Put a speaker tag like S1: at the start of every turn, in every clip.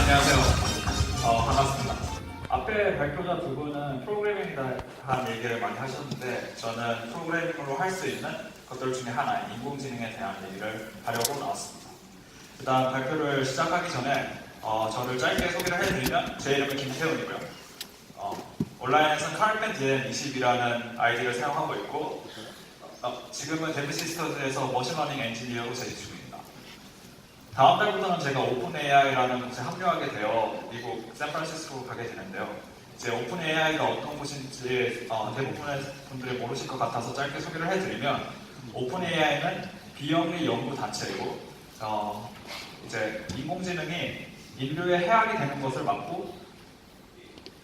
S1: 안녕하세요. 반갑습니다. 앞에 발표자 두 분은 프로그래밍에 대한 얘기를 많이 하셨는데 저는 프로그래밍으로 할 수 있는 것들 중에 하나인 인공지능에 대한 얘기를 하려고 나왔습니다. 일단 발표를 시작하기 전에 저를 짧게 소개를 해드리면 제 이름은 김태훈이고요. 온라인에서는 카르펜 DM20이라는 아이디를 사용하고 있고 지금은 댐비시스터즈에서 머신러닝 엔지니어로 재직 중입니다. 다음 달부터는 제가 오픈AI라는 곳에 합류하게 되어 미국 샌프란시스코로 가게 되는데요. 이제 오픈AI가 어떤 곳인지 대부분의 분들이 모르실 것 같아서 짧게 소개를 해드리면 오픈AI는 비영리 연구 단체이고 이제 인공지능이 인류의 해악이 되는 것을 막고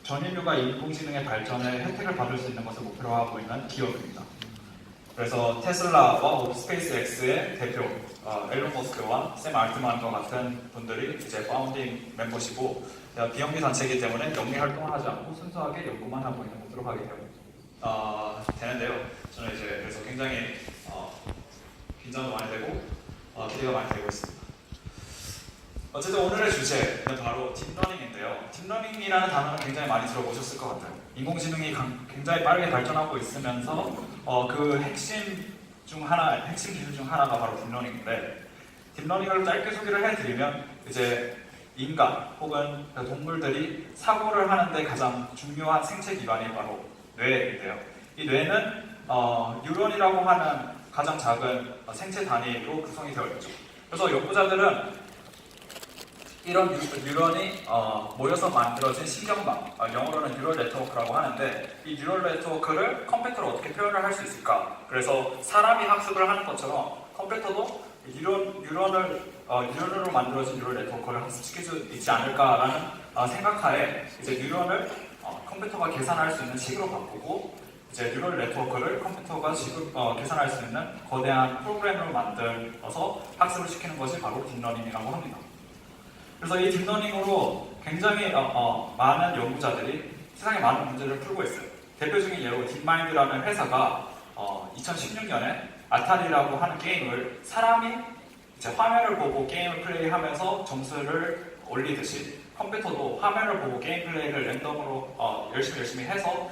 S1: 전 인류가 인공지능의 발전에 혜택을 받을 수 있는 것을 목표로 하고 있는 기업입니다. 그래서 테슬라와 스페이스X의 대표 앨런 머스크와 샘 알트만과 같은 분들이 이제 파운딩 멤버시고 비영리 단체이기 때문에 영리 활동을 하지 않고 순수하게 연구만 하고 있는 곳으로 가게 되는데요. 저는 이제 그래서 굉장히 긴장도 많이 되고 기대가 많이 되고 있습니다. 어쨌든 오늘의 주제는 바로 딥러닝인데요. 딥러닝이라는 단어는 굉장히 많이 들어보셨을 것 같아요. 인공지능이 굉장히 빠르게 발전하고 있으면서 그 핵심 기술 중 하나가 바로 딥러닝인데 딥러닝을 짧게 소개를 해드리면 이제 인간 혹은 동물들이 사고를 하는데 가장 중요한 생체 기관이 바로 뇌인데요. 이 뇌는 뉴런이라고 하는 가장 작은 생체 단위로 구성이 되어 있죠. 그래서 연구자들은 이런 뉴런이 모여서 만들어진 신경망, 영어로는 뉴럴 네트워크라고 하는데 이 뉴럴 네트워크를 컴퓨터로 어떻게 표현을 할 수 있을까? 그래서 사람이 학습을 하는 것처럼 컴퓨터도 뉴런으로 만들어진 뉴럴 네트워크를 학습시킬 수 있지 않을까라는 생각하에 이제 뉴런을 컴퓨터가 계산할 수 있는 식으로 바꾸고 이제 뉴럴 네트워크를 컴퓨터가 계산할 수 있는 거대한 프로그램으로 만들어서 학습을 시키는 것이 바로 딥러닝이라고 합니다. 그래서 이 딥러닝으로 굉장히 많은 연구자들이 세상에 많은 문제를 풀고 있어요. 대표적인 예로 딥마인드라는 회사가 2016년에 아타리라고 하는 게임을 사람이 이제 화면을 보고 게임을 플레이하면서 점수를 올리듯이 컴퓨터도 화면을 보고 게임 플레이를 랜덤으로 열심히 해서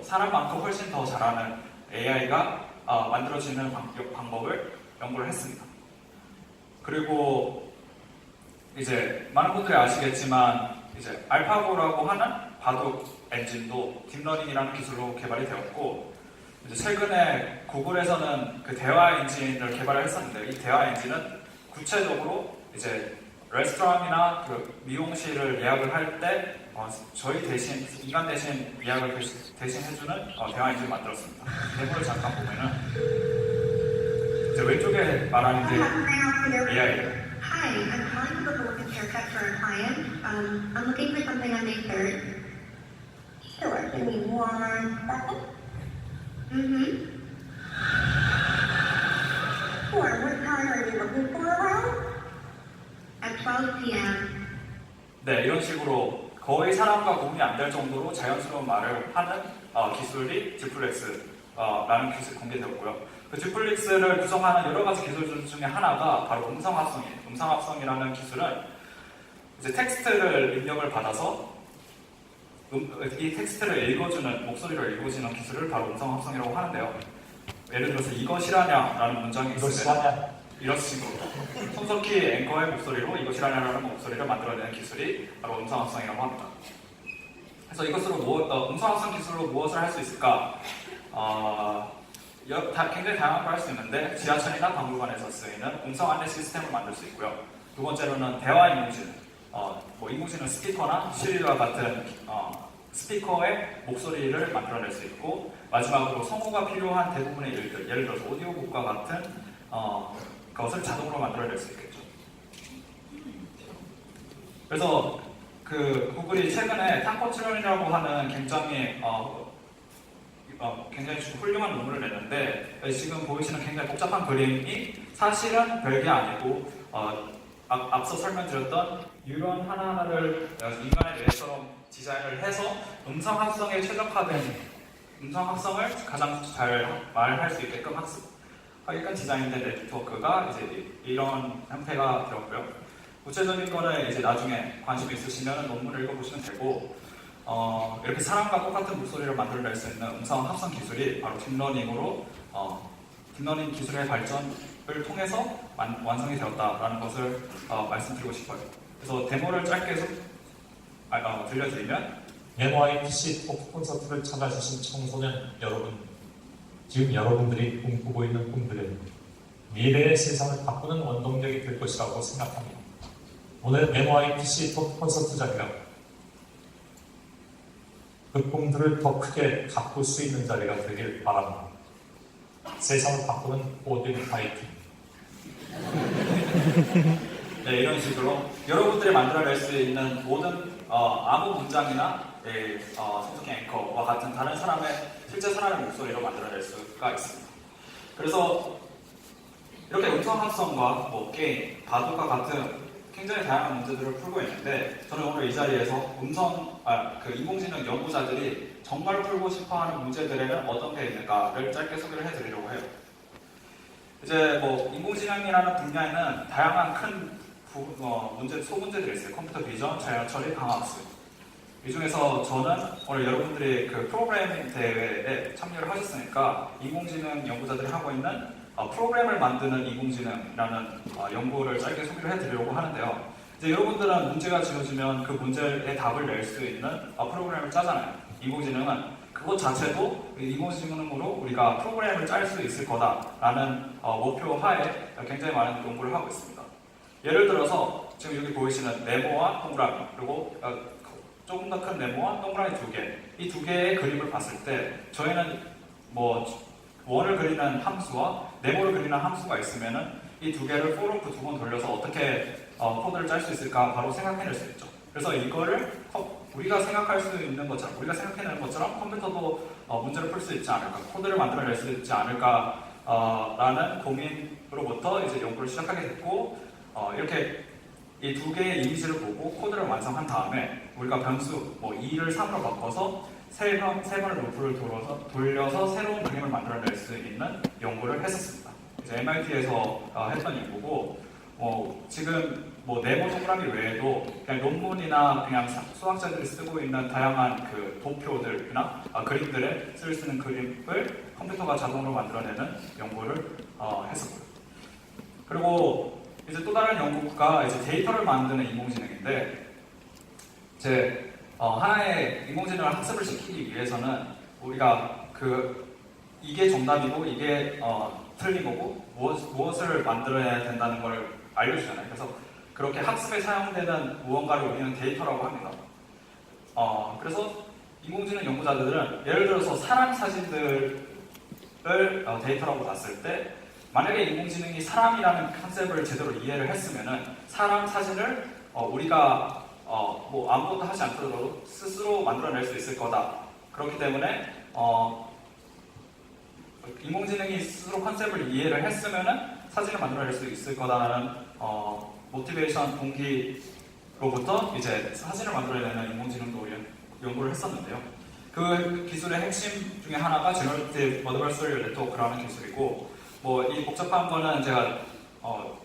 S1: 사람만큼 훨씬 더 잘하는 AI가 만들어지는 방법을 연구를 했습니다. 그리고 이제 많은 분들이 아시겠지만 이제 알파고라고 하는 바둑 엔진도 딥러닝이라는 기술로 개발이 되었고 이제 최근에 구글에서는 그 대화 엔진을 개발을 했었는데 이 대화 엔진은 구체적으로 이제 레스토랑이나 그 미용실을 예약을 할 때 저희 대신 인간 대신 예약을 대신 해주는 대화 엔진을 만들었습니다. 데모를 잠깐 보면은 이제 왼쪽에 말하는 게 AI예요.
S2: Hi, I'm calling to book a look at haircut for a client. I'm looking for something on May 3rd. Sure, give me 1 second. Sure, what time are you looking for around? At 12 p.m.
S1: 네, 이런 식으로 거의 사람과 구분이 안 될 정도로 자연스러운 말을 하는 기술이 듀플렉스라는 기술이 공개되었고요. 그 듀플렉스를 구성하는 여러 가지 기술 중에 하나가 바로 음성합성이에요. 음성합성이라는 기술은 이제 텍스트를 입력을 받아서 이 텍스트를 읽어주는 목소리를 읽어주는 기술을 바로 음성합성이라고 하는데요. 예를 들어서 이것이라냐라는 문장이 있으면 이런 식으로 손석희 앵커의 목소리로 이것이라냐라는 목소리를 만들어내는 기술이 바로 음성합성이라고 합니다. 그래서 이것으로 음성합성 기술로 무엇을 할 수 있을까? 굉장히 다양한 걸 할 수 있는데 지하철이나 박물관에서 쓰이는 음성 안내 시스템을 만들 수 있고요. 두 번째로는 대화 인공지능, 인공지능 스피커나 시리와 같은 스피커의 목소리를 만들어낼 수 있고 마지막으로 성우가 필요한 대부분의 일들, 예를 들어서 오디오북과 같은 것을 자동으로 만들어낼 수 있겠죠. 그래서 그 구글이 최근에 탕코츠론이라고 하는 굉장히 훌륭한 논문을 냈는데 지금 보이시는 굉장히 복잡한 그림이 사실은 별게 아니고 앞서 설명드렸던 뉴런 하나하나를 인간의 뇌처럼 디자인을 해서 음성합성에 최적화된 음성합성을 가장 잘 말할 수 있게끔 하게끔 디자인된 네트워크가 이제 이런 형태가 되었고요. 구체적인 거는 이제 나중에 관심 있으시면 논문을 읽어보시면 되고, 이렇게 사람과 똑같은 목소리를 만들어낼 수 있는 음성 합성 기술이 바로 딥러닝으로 딥러닝 기술의 발전을 통해서 완성이 되었다라는 것을 말씀드리고 싶어요. 그래서 데모를 짧게 들려드리면,
S3: MYTC 토크 콘서트를 찾아주신 청소년 여러분, 지금 여러분들이 꿈꾸고 있는 꿈들은 미래의 세상을 바꾸는 원동력이 될 것이라고 생각합니다. 오늘 MYTC 토크 콘서트 자리가 그 꿈들을 더 크게 가꿀 수 있는 자리가 되길 바랍니다. 세상을 바꾸는 오딘 파이팅.
S1: 네, 이런 식으로 여러분들이 만들어낼 수 있는 모든 아무 문장이나 성숙의 앵커와 같은 다른 사람의 실제 사람의 목소리로 만들어낼 수가 있습니다. 그래서 이렇게 음성 합성과 뭐 게임, 바둑과 같은 굉장히 다양한 문제들을 풀고 있는데, 저는 오늘 이 자리에서 인공지능 연구자들이 정말 풀고 싶어하는 문제들에는 어떤 게 있는가를 짧게 소개를 해드리려고 해요. 이제 뭐 인공지능이라는 분야에는 다양한 큰 소문제들이 있어요. 컴퓨터 비전, 자연 처리, 강학습. 이 중에서 저는 오늘 여러분들이 그 프로그래밍 대회에 참여를 하셨으니까 인공지능 연구자들이 하고 있는 프로그램을 만드는 인공지능이라는 연구를 짧게 소개를 해드리려고 하는데요. 이제 여러분들은 문제가 지어지면 그 문제의 답을 낼 수 있는 프로그램을 짜잖아요. 인공지능은 그것 자체도 인공지능으로 우리가 프로그램을 짤 수 있을 거다라는 목표 하에 굉장히 많은 연구를 하고 있습니다. 예를 들어서 지금 여기 보이시는 네모와 동그라미, 그리고 조금 더 큰 네모와 동그라미 두 개, 이 두 개의 그림을 봤을 때 저희는 뭐 원을 그리는 함수와 네모를 그리는 함수가 있으면은 이 두 개를 포루프 두 번 돌려서 어떻게 코드를 짤 수 있을까 바로 생각해낼 수 있죠. 그래서 이거를 우리가 생각할 수 있는 것처럼, 우리가 생각해내는 것처럼 컴퓨터도 문제를 풀 수 있지 않을까, 코드를 만들어낼 수 있지 않을까 라는 고민으로부터 이제 연구를 시작하게 됐고, 이렇게 이 두 개의 이미지를 보고 코드를 완성한 다음에 우리가 변수 뭐 2를 3으로 바꿔서 세 번을 루프를 돌려서 새로운 그림을 만들어낼 수 있는 연구를 했었습니다. 이제 MIT에서 했던 연구고, 지금 뭐 네모 동그라미 외에도 그냥 논문이나 그냥 수학자들이 쓰고 있는 다양한 그 도표들이나 그림들에 쓸 수 있는 그림을 컴퓨터가 자동으로 만들어내는 연구를 했었고요. 그리고 이제 또 다른 연구가 이제 데이터를 만드는 인공지능인데, 이제 하나의 인공지능을 학습을 시키기 위해서는 우리가 이게 정답이고 이게 틀린 거고 무엇을 만들어야 된다는 걸 알려주잖아요. 그래서 그렇게 학습에 사용되는 무언가를 우리는 데이터라고 합니다. 그래서 인공지능 연구자들은 예를 들어서 사람 사진들을 데이터라고 봤을 때, 만약에 인공지능이 사람이라는 컨셉을 제대로 이해를 했으면은 사람 사진을 우리가 뭐 아무것도 하지 않더라도 스스로 만들어낼 수 있을 거다. 그렇기 때문에 인공지능이 스스로 컨셉을 이해를 했으면은 사진을 만들어낼 수 있을 거다라는 모티베이션 동기로부터 이제 사진을 만들어내는 인공지능도 연구를 했었는데요. 그 기술의 핵심 중에 하나가 제너레이티브 어드버서리얼 네트워크라는 기술이고, 뭐 이 복잡한 거는 제가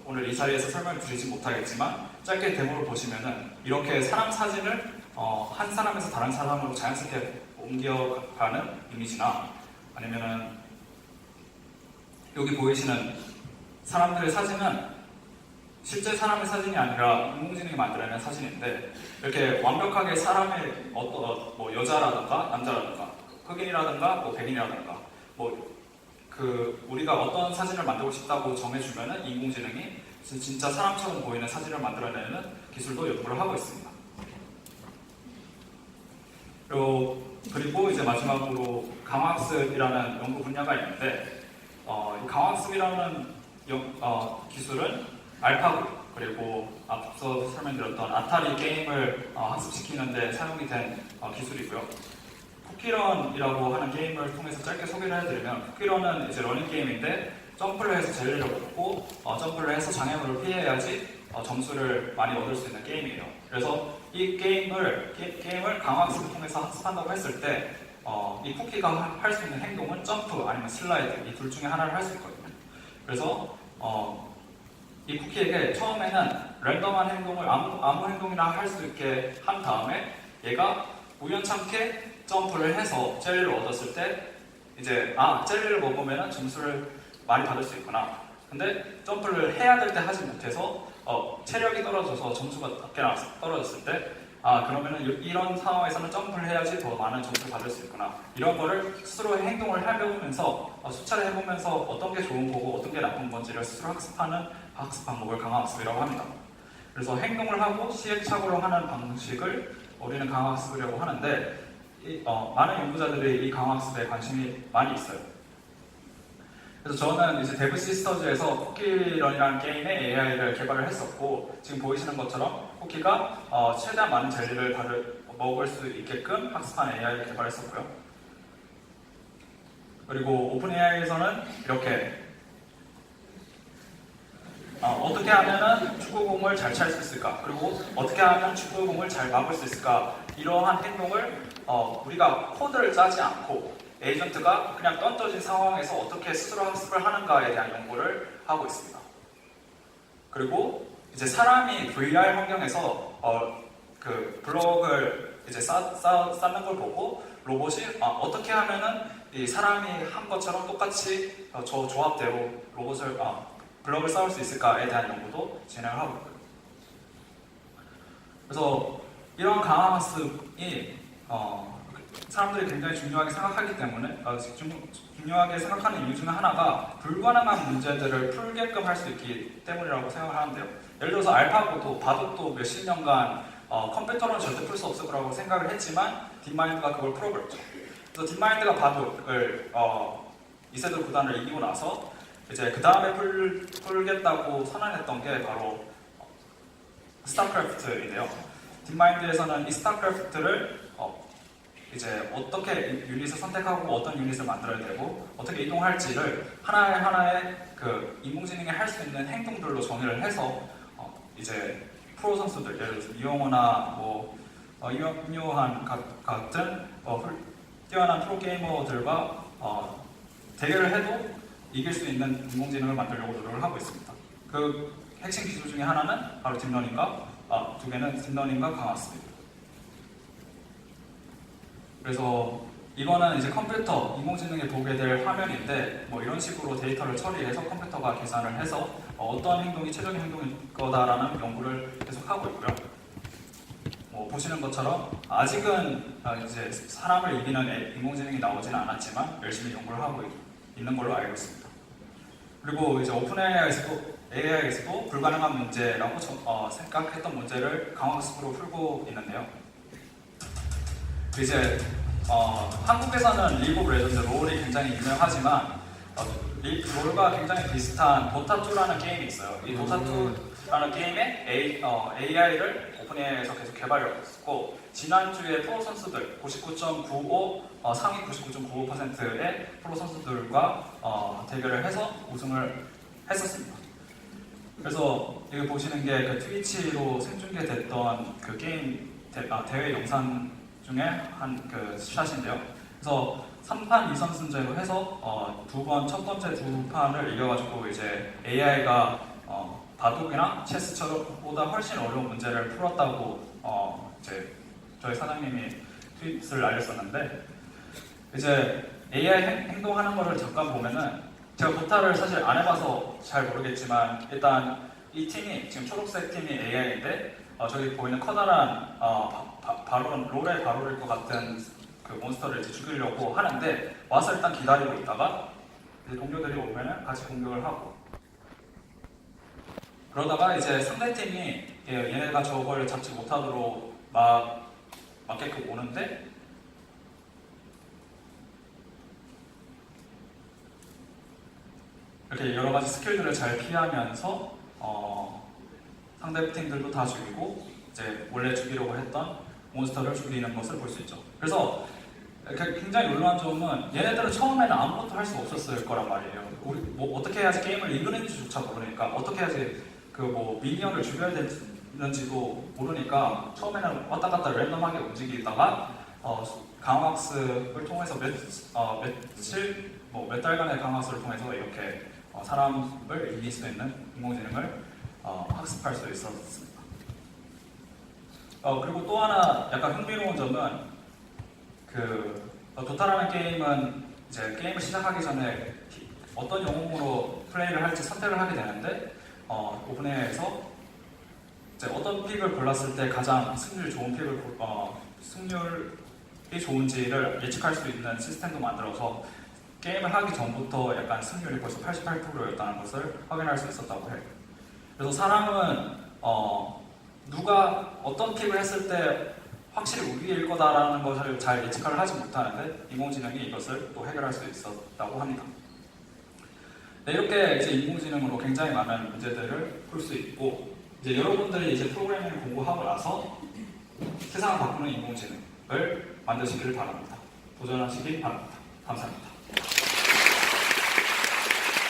S1: 오늘 이 자리에서 설명을 드리지 못하겠지만 짧게 데모를 보시면은 이렇게 사람 사진을 한 사람에서 다른 사람으로 자연스럽게 옮겨가는 이미지나, 아니면은 여기 보이시는 사람들의 사진은 실제 사람의 사진이 아니라 인공지능이 만들어낸 사진인데, 이렇게 완벽하게 사람의 뭐 여자라든가 남자라든가 흑인이라든가 뭐 백인이라든가 우리가 어떤 사진을 만들고 싶다고 정해주면은 인공지능이 진짜 사람처럼 보이는 사진을 만들어내는 기술도 연구를 하고 있습니다. 그리고 이제 마지막으로 강화학습이라는 연구 분야가 있는데, 이 강화학습이라는 기술은 알파고, 그리고 앞서 설명드렸던 아타리 게임을 학습시키는 데 사용이 된 기술이고요. 쿠키런이라고 하는 게임을 통해서 짧게 소개를 해드리면, 쿠키런은 이제 러닝 게임인데 점프를 해서 젤리를 얻고 점프를 해서 장애물을 피해야지 점수를 많이 얻을 수 있는 게임이에요. 그래서 이 게임을 강화학습을 통해서 학습한다고 했을 때 이 쿠키가 할 수 있는 행동은 점프 아니면 슬라이드, 이 둘 중에 하나를 할 수 있거든요. 그래서 이 쿠키에게 처음에는 랜덤한 행동을 아무 행동이나 할 수 있게 한 다음에 얘가 우연찮게 점프를 해서 젤리를 얻었을 때 이제 젤리를 먹으면 점수를 많이 받을 수 있구나. 근데 점프를 해야 될 때 하지 못해서 체력이 떨어져서 점수가 낮게 떨어졌을 때 그러면은 이런 상황에서는 점프를 해야지 더 많은 점수를 받을 수 있구나. 이런 거를 스스로 행동을 해보면서 수차례 해보면서 어떤 게 좋은 거고 어떤 게 나쁜 건지를 스스로 학습하는 학습 방법을 강화학습이라고 합니다. 그래서 행동을 하고 시행착오를 하는 방식을 우리는 강화학습이라고 하는데 많은 연구자들이 이 강화학습에 관심이 많이 있어요. 그래서 저는 이제 데브 시스터즈에서 쿠키런이라는 게임의 AI를 개발을 했었고 지금 보이시는 것처럼 쿠키가 최대한 많은 젤리를 먹을 수 있게끔 학습한 AI를 개발했었고요. 그리고 오픈 AI에서는 이렇게 어떻게 하면 축구공을 잘 찰 수 있을까? 그리고 어떻게 하면 축구공을 잘 막을 수 있을까? 이러한 행동을 우리가 코드를 짜지 않고 에이전트가 그냥 던져진 상황에서 어떻게 스스로 학습을 하는가에 대한 연구를 하고 있습니다. 그리고 이제 사람이 VR 환경에서 그 블록을 이제 쌓는 걸 보고 로봇이 어떻게 하면은 이 사람이 한 것처럼 똑같이 저 조합대로 블록을 쌓을 수 있을까에 대한 연구도 진행을 하고 있고요. 그래서 이런 강화학습이 사람들이 굉장히 중요하게 생각하기 때문에 중요하게 생각하는 이유 중에 하나가 불가능한 문제들을 풀게끔 할 수 있기 때문이라고 생각을 하는데요. 예를 들어서 알파고도 바둑도 몇십 년간 컴퓨터로는 절대 풀 수 없을 거라고 생각을 했지만 딥마인드가 그걸 풀어버렸죠. 그래서 딥마인드가 바둑을 2세대 구단을 이기고 나서 이제 그 다음에 풀겠다고 선언했던 게 바로 스타크래프트인데요. 딥마인드에서는 이 스타크래프트를 이제 어떻게 유닛을 선택하고 어떤 유닛을 만들어야 되고 어떻게 이동할지를 하나의 그 인공지능이 할 수 있는 행동들로 정의를 해서 이제 프로 선수들, 예를 들어서 이용호나 이용한 같은 뛰어난 프로 게이머들과 대결을 해도 이길 수 있는 인공지능을 만들려고 노력을 하고 있습니다. 그 핵심 기술 중에 하나는 바로 딥러닝과 두 개는 딥러닝과 강화학습입니다. 그래서 이거는 이제 컴퓨터, 인공지능이 보게 될 화면인데 이런 식으로 데이터를 처리해서 컴퓨터가 계산을 해서 어떤 행동이 최적의 행동일 거다라는 연구를 계속하고 있고요. 보시는 것처럼 아직은 이제 사람을 이기는 인공지능이 나오지는 않았지만 열심히 연구를 하고 있는 걸로 알고 있습니다. 그리고 이제 오픈 AI에서도 불가능한 문제라고 생각했던 문제를 강화학습으로 풀고 있는데요. 이제 한국에서는 리그 오브 레전드 롤이 굉장히 유명하지만 롤과 굉장히 비슷한 도타2라는 게임이 있어요. 이 도타2라는 게임의 AI를 오픈 AI에서 계속 개발을 했었고 지난주에 프로 선수들 99.95 상위 99.95%의 프로 선수들과 대결을 해서 우승을 했었습니다. 그래서 여기 보시는 게 그 트위치로 생중계됐던 그 게임 대회 영상 중에 한 그 샷인데요. 그래서 3판 2선승제로 해서 첫 번째 두 판을 이겨가지고 이제 AI가 바둑이나 체스보다 훨씬 어려운 문제를 풀었다고 이제 저희 사장님이 트윗을 알렸었는데 이제 AI 행동하는 거를 잠깐 보면은 제가 도타를 사실 안 해봐서 잘 모르겠지만 일단 이 팀이 지금 초록색 팀이 AI인데 저기 보이는 커다란 롤의 바로일 것 같은 그 몬스터를 이제 죽이려고 하는데 와서 일단 기다리고 있다가 이제 동료들이 오면은 같이 공격을 하고 그러다가 이제 상대팀이 얘네가 저걸 잡지 못하도록 막게끔 오는데 이렇게 여러 가지 스킬들을 잘 피하면서 상대 팀들도 다 죽이고 이제 원래 죽이려고 했던 몬스터를 죽이는 것을 볼 수 있죠. 그래서 굉장히 놀라운 점은 얘네들은 처음에는 아무것도 할 수 없었을 거란 말이에요. 우리 어떻게 해야지 게임을 이기는지조차 모르니까 어떻게 해야지 미니언을 죽여야 되는지도 모르니까 처음에는 왔다 갔다 랜덤하게 움직이다가 강화학습을 통해서 몇 달간의 강화학습을 통해서 이렇게 사람을 이길 수 있는 인공지능을 학습할 수 있었습니다. 그리고 또 하나 약간 흥미로운 점은 도타라는 게임은 이제 게임을 시작하기 전에 어떤 영웅으로 플레이를 할지 선택을 하게 되는데 오픈AI에서 이제 어떤 픽을 골랐을 때 가장 승률이 좋은지를 예측할 수 있는 시스템도 만들어서 게임을 하기 전부터 약간 승률이 벌써 88%였다는 것을 확인할 수 있었다고 해요. 그래서 사람은 누가 어떤 픽을 했을 때 확실히 우위일 거다라는 것을 잘 예측을 하지 못하는데 인공지능이 이것을 또 해결할 수 있었다고 합니다. 네, 이렇게 이제 인공지능으로 굉장히 많은 문제들을 풀 수 있고 이제 여러분들이 이제 프로그래밍을 공부하고 나서 세상을 바꾸는 인공지능을 만드시기를 바랍니다. 도전하시기 바랍니다. 감사합니다.